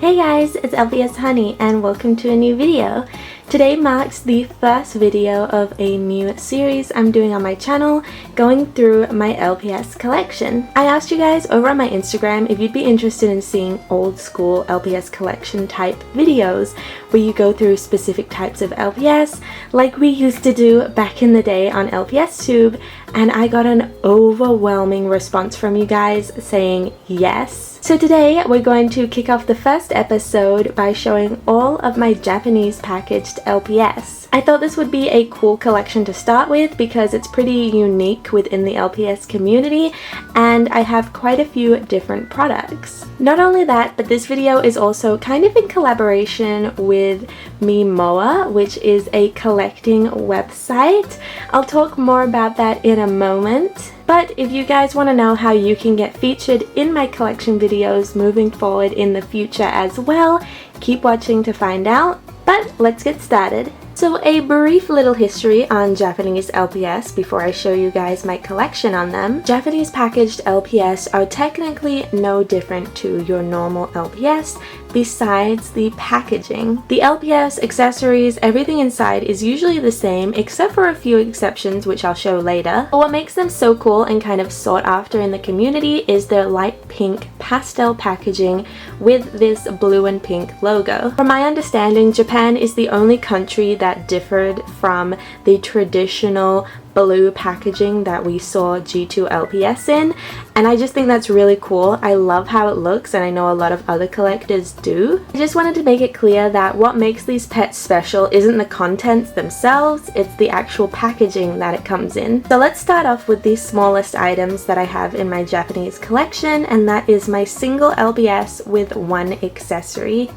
Hey guys, it's LpsHoney and welcome to a new video. Today marks the first video of a new series I'm doing on my channel, going through my LPS collection. I asked you guys over on my Instagram if you'd be interested in seeing old school LPS collection type videos where you go through specific types of LPS like we used to do back in the day on LPSTube, and I got an overwhelming response from you guys saying yes. So today we're going to kick off the first episode by showing all of my Japanese packaged LPS. I thought this would be a cool collection to start with because it's pretty unique within the LPS community and I have quite a few different products. Not only that, but this video is also kind of in collaboration with Mimoa, which is a collecting website. I'll talk more about that in a moment. But if you guys want to know how you can get featured in my collection videos moving forward in the future as well, keep watching to find out. But let's get started. So a brief little history on Japanese LPS before I show you guys my collection on them. Japanese packaged LPS are technically no different to your normal LPS besides the packaging. The LPS, accessories, everything inside is usually the same except for a few exceptions which I'll show later. But what makes them so cool and kind of sought after in the community is their light pink pastel packaging with this blue and pink logo. From my understanding, Japan is the only country that differed from the traditional blue packaging that we saw G2 LPS in, and I just think that's really cool. I love how it looks and I know a lot of other collectors do. I just wanted to make it clear that what makes these pets special isn't the contents themselves, it's the actual packaging that it comes in. So let's start off with the smallest items that I have in my Japanese collection, and that is my single LPS with one accessory.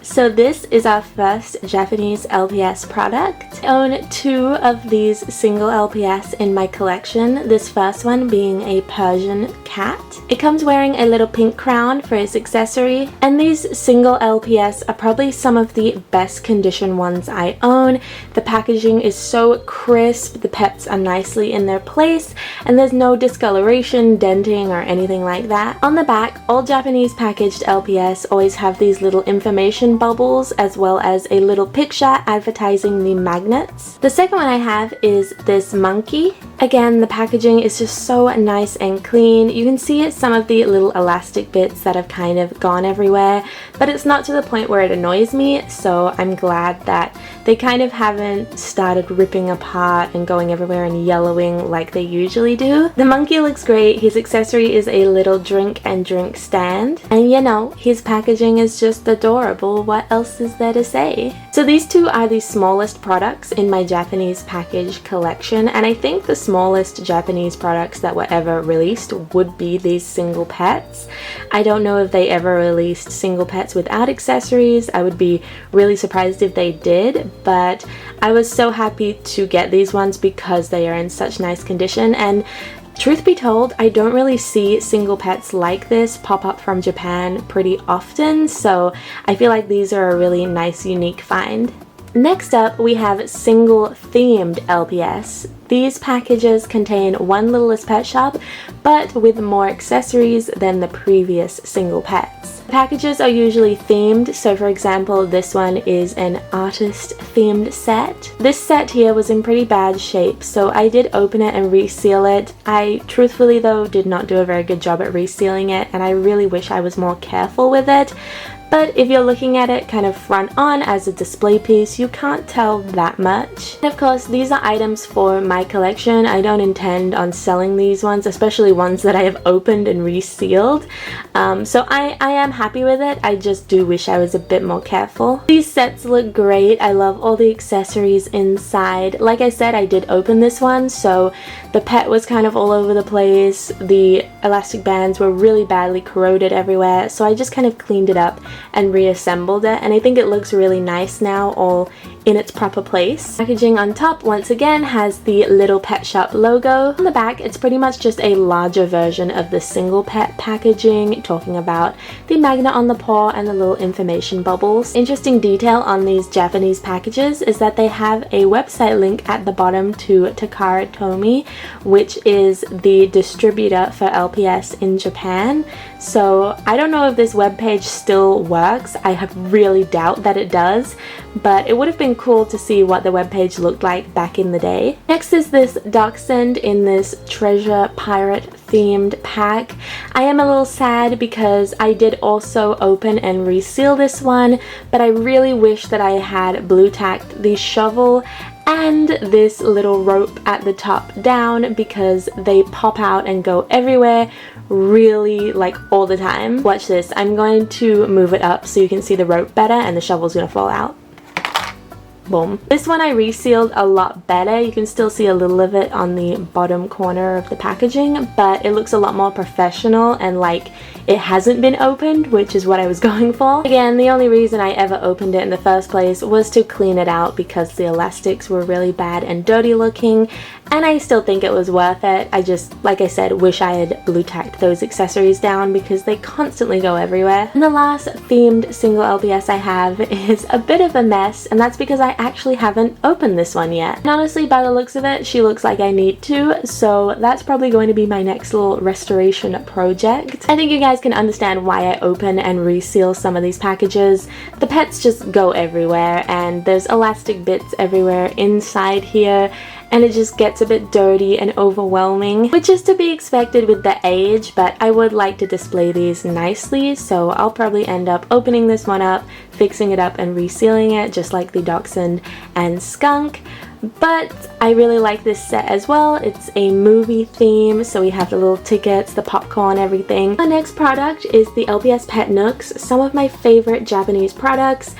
So this is our first Japanese LPS product. I own two of these single LPS in my collection, this first one being a Persian cat. It comes wearing a little pink crown for its accessory, and these single LPS are probably some of the best condition ones I own. The packaging is so crisp, the pets are nicely in their place, and there's no discoloration, denting, or anything like that. On the back, all Japanese packaged LPS always have these little information bubbles as well as a little picture advertising the magnets. The second one I have is this monkey. Again, the packaging is just so nice and clean. You can see some of the little elastic bits that have kind of gone everywhere, but it's not to the point where it annoys me, so I'm glad that they kind of haven't started ripping apart and going everywhere and yellowing like they usually do. The monkey looks great. His accessory is a little drink stand, and you know, his packaging is just adorable. What else is there to say? So these two are the smallest products in my Japanese package collection, and I think the smallest Japanese products that were ever released would be these single pets. I don't know if they ever released single pets without accessories. I would be really surprised if they did, but I was so happy to get these ones because they are in such nice condition. And truth be told, I don't really see single pets like this pop up from Japan pretty often, so I feel like these are a really nice, unique find. Next up, we have single themed LPS. These packages contain one Littlest pet shop, but with more accessories than the previous single pets. The packages are usually themed, so for example, this one is an artist themed set. This set here was in pretty bad shape, so I did open it and reseal it. I truthfully though did not do a very good job at resealing it, and I really wish I was more careful with it. But if you're looking at it kind of front on as a display piece, you can't tell that much. And of course, these are items for my collection. I don't intend on selling these ones, especially ones that I have opened and resealed. So I am happy with it. I just do wish I was a bit more careful. These sets look great. I love all the accessories inside. Like I said, I did open this one, so the pet was kind of all over the place. The elastic bands were really badly corroded everywhere, so I just kind of cleaned it up and reassembled it, and I think it looks really nice now, all in its proper place. Packaging on top once again has the Little Pet Shop logo. On the back, it's pretty much just a larger version of the single pet packaging, talking about the magnet on the paw and the little information bubbles. Interesting detail on these Japanese packages is that they have a website link at the bottom to Takara Tomy, which is the distributor for LPS in Japan. so I don't know if this webpage still works. I have really doubt that it does, but it would have been cool to see what the webpage looked like back in the day. Next is this dachshund in this treasure pirate themed pack. I am a little sad because I did also open and reseal this one, but I really wish that I had blue tacked the shovel and this little rope at the top down, because they pop out and go everywhere really like all the time. Watch this, I'm going to move it up so you can see the rope better, and the shovel's gonna fall out. Boom. This one I resealed a lot better. You can still see a little of it on the bottom corner of the packaging, but it looks a lot more professional and like it hasn't been opened, which is what I was going for. Again, the only reason I ever opened it in the first place was to clean it out because the elastics were really bad and dirty looking, and I still think it was worth it. I just, like I said, wish I had blue tacked those accessories down because they constantly go everywhere. And the last themed single LPS I have is a bit of a mess, and that's because I actually haven't opened this one yet. And honestly, by the looks of it, she looks like I need to, so that's probably going to be my next little restoration project. I think you guys can understand why I open and reseal some of these packages. The pets just go everywhere, and there's elastic bits everywhere inside here, and it just gets a bit dirty and overwhelming, which is to be expected with the age, but I would like to display these nicely, so I'll probably end up opening this one up, fixing it up and resealing it just like the dachshund and skunk. But I really like this set as well. It's a movie theme, so we have the little tickets, the popcorn, everything. Our next product is the LPS Pet Nooks, some of my favorite Japanese products.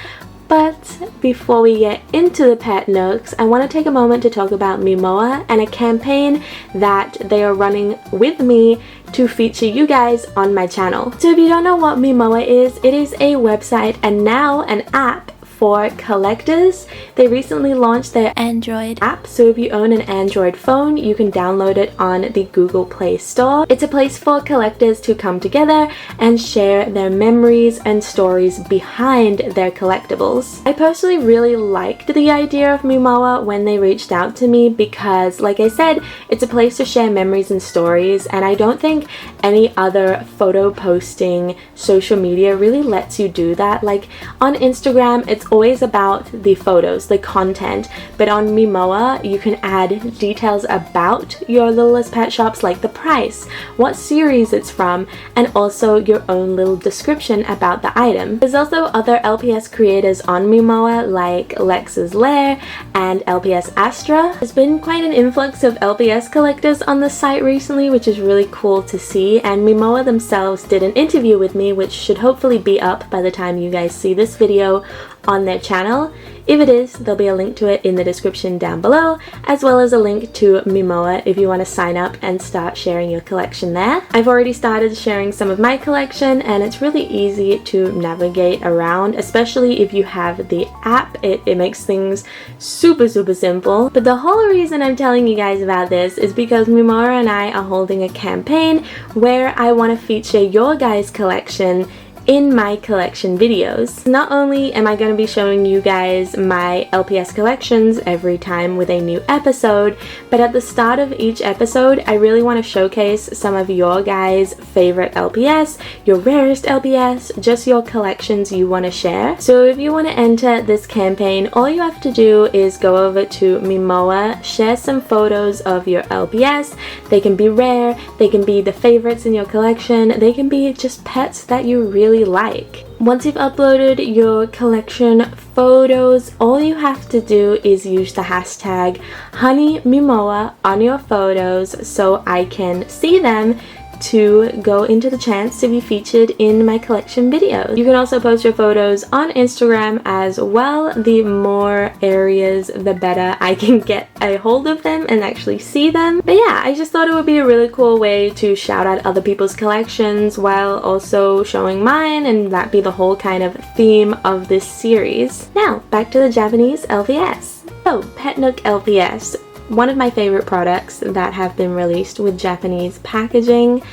But before we get into the Pet Nooks, I want to take a moment to talk about Mimoa and a campaign that they are running with me to feature you guys on my channel. So if you don't know what Mimoa is, it is a website and now an app for collectors. They recently launched their Android app, so if you own an Android phone, you can download it on the Google Play Store. It's a place for collectors to come together and share their memories and stories behind their collectibles. I personally really liked the idea of Mimoa when they reached out to me because, like I said, it's a place to share memories and stories, and I don't think any other photo posting social media really lets you do that. Like on Instagram, it's always about the photos, the content, but on Mimoa you can add details about your Littlest pet shops, like the price, what series it's from, and also your own little description about the item. There's also other LPS creators on Mimoa like Lex's Lair and LPS Astra. There's been quite an influx of LPS collectors on the site recently, which is really cool to see, and Mimoa themselves did an interview with me, which should hopefully be up by the time you guys see this video on their channel. If it is, there'll be a link to it in the description down below, as well as a link to Mimoa if you want to sign up and start sharing your collection there. I've already started sharing some of my collection, and it's really easy to navigate around, especially if you have the app. It makes things super simple. But the whole reason I'm telling you guys about this is because Mimoa and I are holding a campaign where I want to feature your guys' collection in my collection videos. Not only am I going to be showing you guys my LPS collections every time with a new episode, but at the start of each episode, I really want to showcase some of your guys' favorite LPS, your rarest LPS, just your collections you want to share. So if you want to enter this campaign, all you have to do is go over to Mimoa, share some photos of your LPS. They can be rare, they can be the favorites in your collection, they can be just pets that you really like. Once you've uploaded your collection photos, all you have to do is use the hashtag HoneyMimoa on your photos so I can see them to go into the chance to be featured in my collection videos. You can also post your photos on Instagram as well. The more areas, the better I can get a hold of them and actually see them. But yeah, I just thought it would be a really cool way to shout out other people's collections while also showing mine, and that be the whole kind of theme of this series. Now, back to the Japanese LPS. So, Pet Nook LPS. One of my favorite products that have been released with Japanese packaging.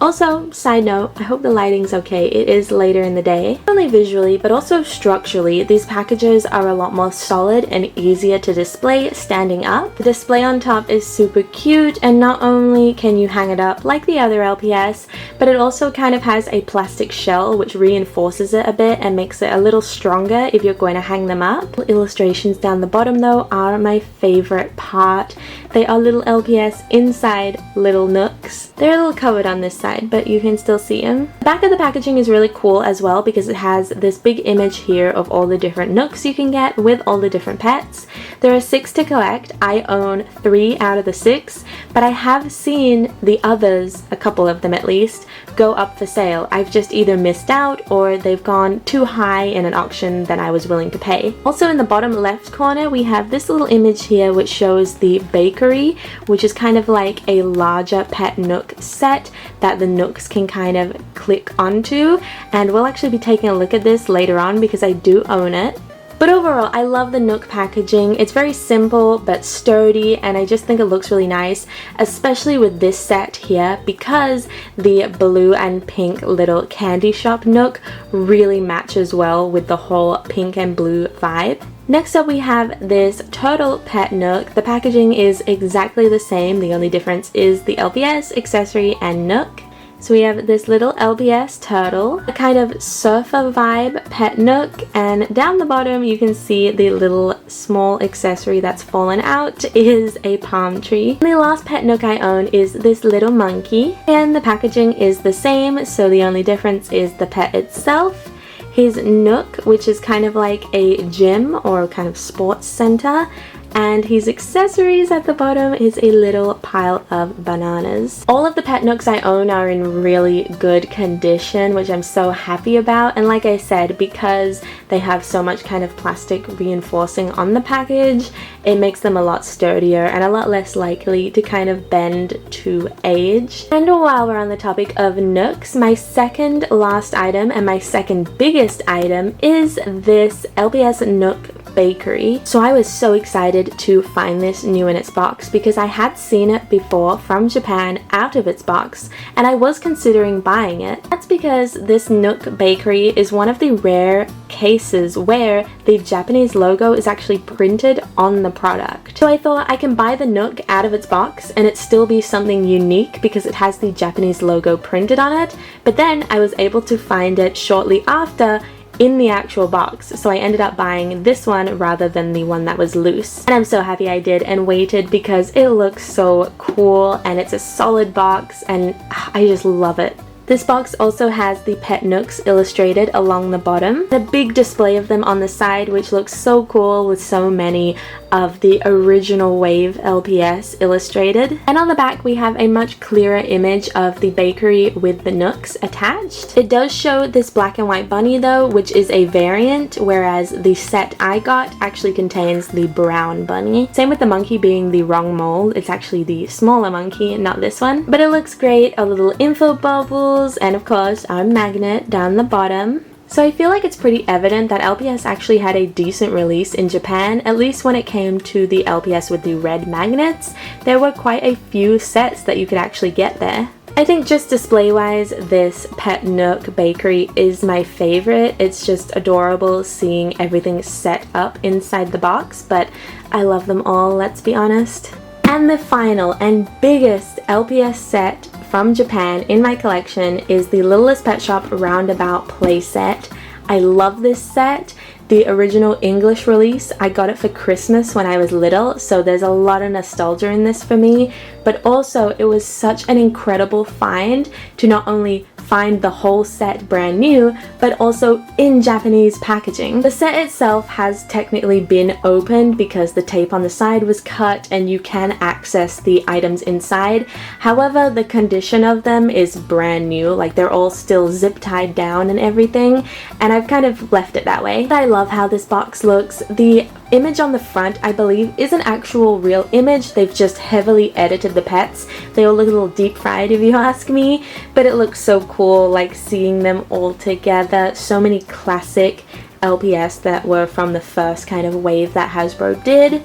Also, side note, I hope the lighting's okay. It is later in the day. Not only visually, but also structurally, these packages are a lot more solid and easier to display standing up. The display on top is super cute, and not only can you hang it up like the other LPS, but it also kind of has a plastic shell which reinforces it a bit and makes it a little stronger if you're going to hang them up. The illustrations down the bottom though are my favorite part. They are little LPS inside little nooks. They're a little covered on this side, but you can still see them. The back of the packaging is really cool as well because it has this big image here of all the different nooks you can get with all the different pets. There are 6 to collect. I own 3 out of the 6, but I have seen the others, a couple of them at least, go up for sale. I've just either missed out or they've gone too high in an auction than I was willing to pay. Also in the bottom left corner we have this little image here which shows the bakery, which is kind of like a larger pet nook set that the nooks can kind of click onto, and we'll actually be taking a look at this later on because I do own it. But overall, I love the nook packaging. It's very simple but sturdy, and I just think it looks really nice, especially with this set here because the blue and pink little candy shop nook really matches well with the whole pink and blue vibe. Next up we have this turtle pet nook. The packaging is exactly the same, the only difference is the LPS, accessory, and nook. So we have this little LPS turtle, a kind of surfer vibe pet nook, and down the bottom you can see the little small accessory that's fallen out is a palm tree. And the last pet nook I own is this little monkey, and the packaging is the same, so the only difference is the pet itself. His nook, which is kind of like a gym or kind of sports center, and his accessories at the bottom is a little pile of bananas. All of the pet nooks I own are in really good condition, which I'm so happy about, and like I said, because they have so much kind of plastic reinforcing on the package, it makes them a lot sturdier and a lot less likely to kind of bend to age. And while we're on the topic of nooks, my second last item and my second biggest item is this LPS Nook bakery. So I was so excited to find this new in its box because I had seen it before from Japan out of its box, and I was considering buying it. That's because this Nook bakery is one of the rare cases where the Japanese logo is actually printed on the product. So I thought I can buy the Nook out of its box and it still be something unique because it has the Japanese logo printed on it, but then I was able to find it shortly after in the actual box, so I ended up buying this one rather than the one that was loose. And I'm so happy I did and waited because it looks so cool and it's a solid box and I just love it. This box also has the pet nooks illustrated along the bottom, a big display of them on the side which looks so cool with so many of the original wave LPS illustrated. And on the back we have a much clearer image of the bakery with the nooks attached. It does show this black and white bunny though, which is a variant, whereas the set I got actually contains the brown bunny. Same with the monkey being the wrong mold, it's actually the smaller monkey, not this one. But it looks great, a little info bubbles, and of course our magnet down the bottom. So I feel like it's pretty evident that LPS actually had a decent release in Japan, at least when it came to the LPS with the red magnets. There were quite a few sets that you could actually get there. I think just display wise, this Pet Nook bakery is my favorite. It's just adorable seeing everything set up inside the box, but I love them all, let's be honest. And the final and biggest LPS set from Japan in my collection is the Littlest Pet Shop Roundabout playset. I love this set. The original English release, I got it for Christmas when I was little, so there's a lot of nostalgia in this for me, but also it was such an incredible find to not only find the whole set brand new, but also in Japanese packaging. The set itself has technically been opened because the tape on the side was cut and you can access the items inside. However, the condition of them is brand new, like they're all still zip tied down and everything, and I've kind of left it that way. I love how this box looks. The image on the front, I believe, is an actual real image. They've just heavily edited the pets. They all look a little deep fried if you ask me, but it looks so cool, like seeing them all together. So many classic LPS that were from the first kind of wave that Hasbro did.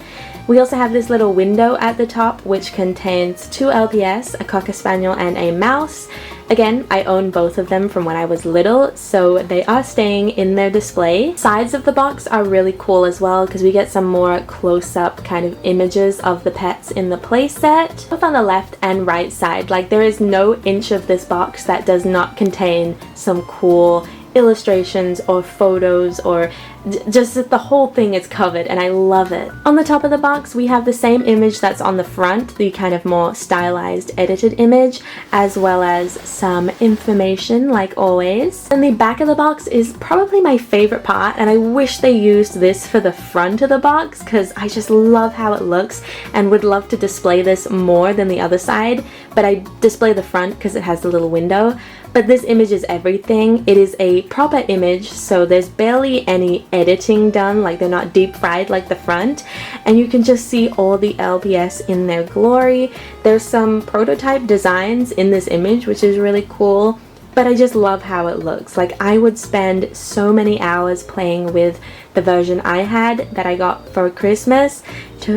We also have this little window at the top which contains 2 LPS, a Cocker Spaniel and a mouse. Again, I own both of them from when I was little, so they are staying in their display. Sides of the box are really cool as well because we get some more close-up kind of images of the pets in the playset, both on the left and right side. Like, there is no inch of this box that does not contain some cool illustrations or photos, or just the whole thing is covered, and I love it. On the top of the box we have the same image that's on the front, the kind of more stylized edited image, as well as some information like always. And the back of the box is probably my favorite part, and I wish they used this for the front of the box because I just love how it looks and would love to display this more than the other side, but I display the front because it has the little window. But this image is everything. It is a proper image, so there's barely any editing done, like they're not deep fried like the front, and you can just see all the LPS in their glory. There's some prototype designs in this image, which is really cool, but I just love how it looks. Like, I would spend so many hours playing with the version I had that I got for Christmas,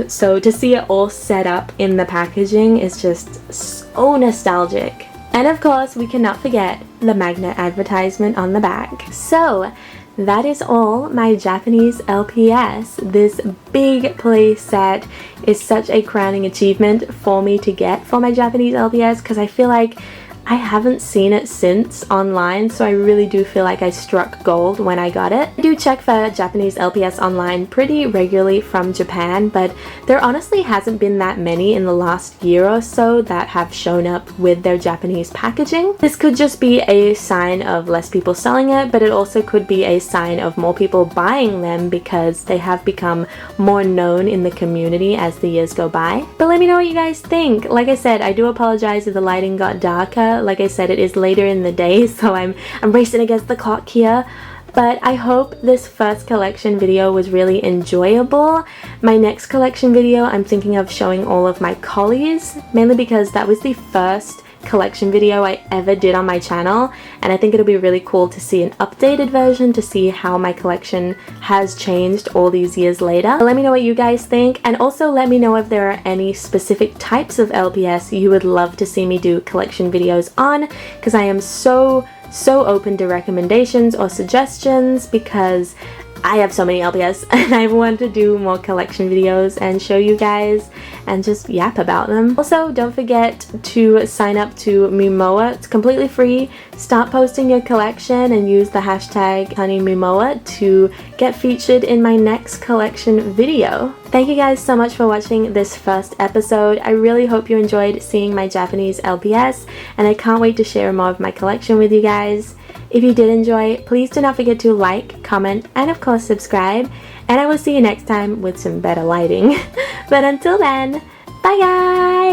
so to see it all set up in the packaging is just so nostalgic. And of course, we cannot forget the magnet advertisement on the back. So that is all my Japanese LPS. This big play set is such a crowning achievement for me to get for my Japanese LPS because I feel like I haven't seen it since online, so I really do feel like I struck gold when I got it. I do check for Japanese LPS online pretty regularly from Japan, but there honestly hasn't been that many in the last year or so that have shown up with their Japanese packaging. This could just be a sign of less people selling it, but it also could be a sign of more people buying them because they have become more known in the community as the years go by. But let me know what you guys think. Like I said, I do apologize if the lighting got darker. Like I said, it is later in the day, so I'm racing against the clock here. But I hope this first collection video was really enjoyable. My next collection video, I'm thinking of showing all of my collies, mainly because that was the first collection video I ever did on my channel, and I think it'll be really cool to see an updated version to see how my collection has changed all these years later. Let me know what you guys think, and also let me know if there are any specific types of LPS you would love to see me do collection videos on, because I am so open to recommendations or suggestions because I have so many LPS and I want to do more collection videos and show you guys and just yap about them. Also, don't forget to sign up to Mumoa. It's completely free. Start posting your collection and use the hashtag HoneyMumoa to get featured in my next collection video. Thank you guys so much for watching this first episode. I really hope you enjoyed seeing my Japanese LPS, and I can't wait to share more of my collection with you guys. If you did enjoy, please do not forget to like, comment, and of course subscribe, and I will see you next time with some better lighting. But until then, bye guys!